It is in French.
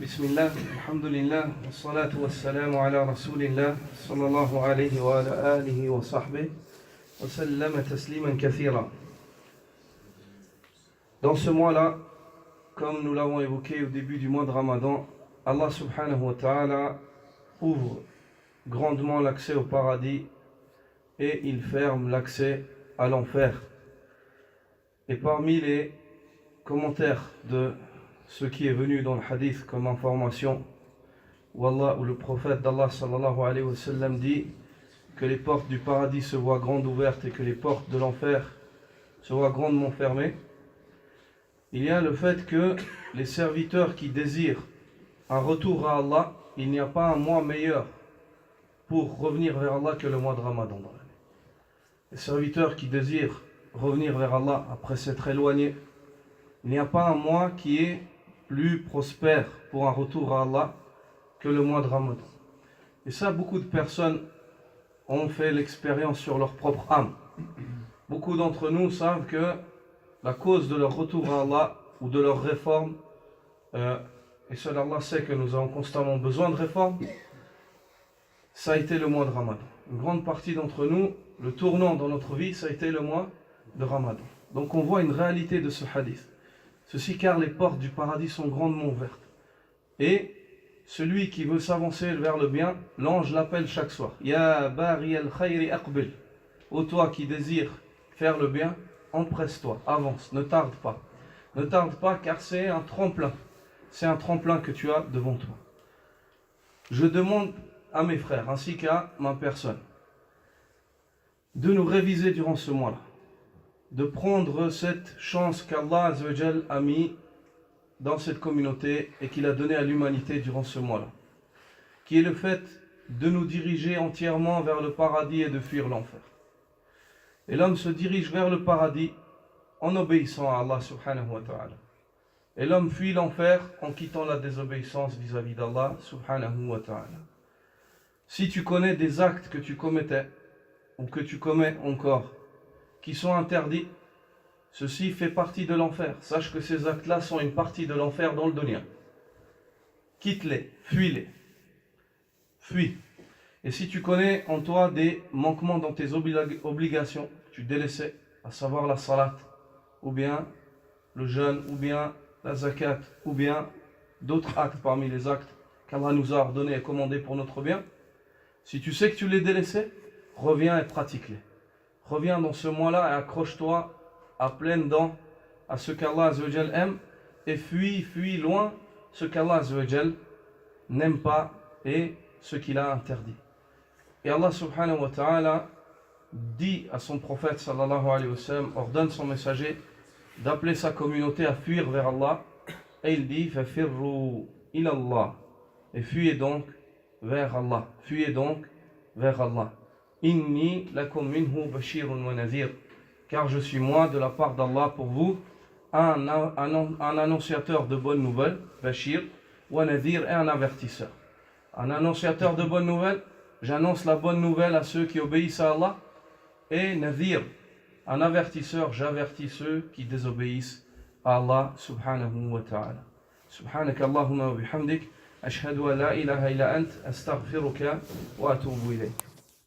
Bismillah, alhamdulillah, wassalatu wassalamu ala rasulillah, sallallahu alayhi wa ala alihi wa sahbihi, wa sallama tasliman kathira. Dans ce mois-là, comme nous l'avons évoqué au début du mois de Ramadan, Allah subhanahu wa ta'ala ouvre grandement l'accès au paradis et il ferme l'accès à l'enfer. Et parmi les commentaires de ce qui est venu dans le hadith comme information, où le prophète d'Allah sallallahu alayhi wa sallam dit que les portes du paradis se voient grandes ouvertes et que les portes de l'enfer se voient grandement fermées, il y a le fait que les serviteurs qui désirent un retour à Allah, il n'y a pas un mois meilleur pour revenir vers Allah que le mois de Ramadan dans l'année. Les serviteurs qui désirent revenir vers Allah après s'être éloignés, il n'y a pas un mois qui est plus prospère pour un retour à Allah que le mois de Ramadan. Et ça, beaucoup de personnes ont fait l'expérience sur leur propre âme. Beaucoup d'entre nous savent que la cause de leur retour à Allah ou de leur réforme, et seul Allah sait que nous avons constamment besoin de réforme, ça a été le mois de Ramadan. Une grande partie d'entre nous, le tournant dans notre vie, ça a été le mois de Ramadan. Donc on voit une réalité de ce hadith. Ceci car les portes du paradis sont grandement ouvertes. Et celui qui veut s'avancer vers le bien, l'ange l'appelle chaque soir. Ya bari al-khayri aqbil. Ô toi qui désires faire le bien, empresse-toi, avance, ne tarde pas. Ne tarde pas car c'est un tremplin. C'est un tremplin que tu as devant toi. Je demande à mes frères ainsi qu'à ma personne de nous réviser durant ce mois-là, de prendre cette chance qu'Allah Azzawajal a mis dans cette communauté et qu'il a donné à l'humanité durant ce mois-là, qui est le fait de nous diriger entièrement vers le paradis et de fuir l'enfer. Et l'homme se dirige vers le paradis en obéissant à Allah subhanahu wa ta'ala. Et l'homme fuit l'enfer en quittant la désobéissance vis-à-vis d'Allah subhanahu wa ta'ala. Si tu connais des actes que tu commettais ou que tu commets encore qui sont interdits, ceci fait partie de l'enfer. Sache que ces actes-là sont une partie de l'enfer dans le dunya. Quitte-les, fuis-les. Fuis. Et si tu connais en toi des manquements dans tes obligations, tu délaissais, à savoir la salat, ou bien le jeûne, ou bien la zakat, ou bien d'autres actes parmi les actes qu'Allah nous a ordonnés et commandés pour notre bien, si tu sais que tu les délaissais, reviens et pratique-les. Reviens dans ce mois-là et accroche-toi à pleines dents à ce qu'Allah Azzawajal aime et fuis loin ce qu'Allah Azzawajal n'aime pas et ce qu'il a interdit. Et Allah subhanahu wa ta'ala dit à son prophète sallallahu alayhi wa sallam, ordonne son messager d'appeler sa communauté à fuir vers Allah, et il dit fafirru ilallah, et fuyez donc vers Allah, fuyez donc vers Allah. Inni lakum minhu bashirun wa nadhir, car je suis moi de la part d'Allah pour vous un annonciateur de bonnes nouvelles, bashir, wa nadhir, et un avertisseur. Un annonciateur de bonnes nouvelles, j'annonce la bonne nouvelle à ceux qui obéissent à Allah, et nadhir, un avertisseur, j'avertis ceux qui désobéissent à Allah subhanahu wa ta'ala. Subhanaka Allahumma wa bihamdik, ashhadu an la ilaha illa ant, astaghfiruka wa atubu ilayk.